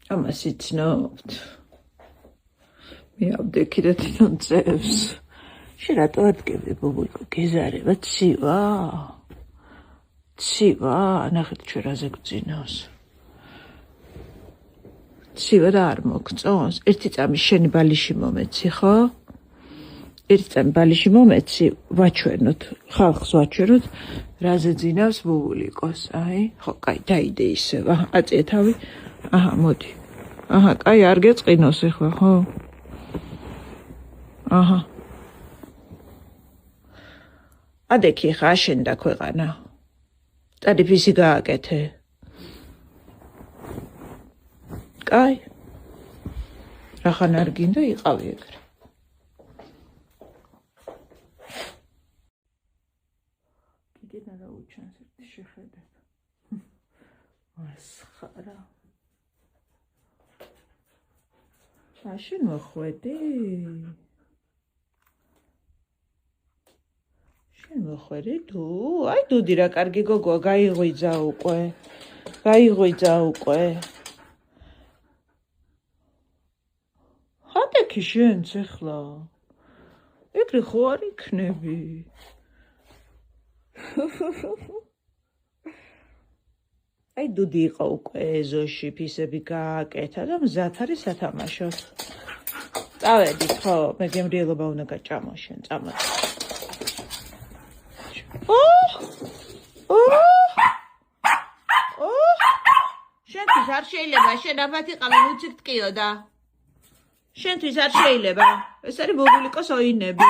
ამას იცნობთ. მე ავდექი და თვითონ წევს. შენ რატო ადგები ბუბულკო გეზარება ცივა? ცივა, ნახეთ ჩვენ რაზე გვძინავს. ცივა და არ მოგწონს. ერთი წამი შენი ბალიში მომეცი, ხო? ერთი წამი ბალიში მომეცი, ვაჩვენოთ, ხალხს ვაჩვენოთ, რაზე ძინავს ბუბულიკოს. აი, ხო, კაი, დაიდე ისევ. აწია თავი. აჰა, მოდი. აჰა, კაი, არ გეწყინოს ახლა, ხო? აჰა. ადექი ხა აშენდა ქვეყანა. ტარიფისი გააკეთე. კაი. რახან არ გინდა იყავი ეგრე. კიდე რა უჩანს ერთი შეხედეთ. ასხარა. შენ მოხვედი? შენ მოხვედი თუ? აი დუდი რა კარგი გოგოა, გაიღვიძა უკვე. გაიღვიძა უკვე. ხატექი შენც ახლა. ეგრე ხო არ იქნები. აი დუდი იყო უკვე ეზოში, ფისები გააკეთა და მზად არის სათამაშოდ. წავედით ხო, მე გემრიელობა უნდა გაჭამო შენ, წამოდი. შენთვის არ შეიძლება, შენ აბათი ყავი უციკ ტკიოდა. შენთვის არ შეიძლება. ეს არის ბუბულიკოს ოინები.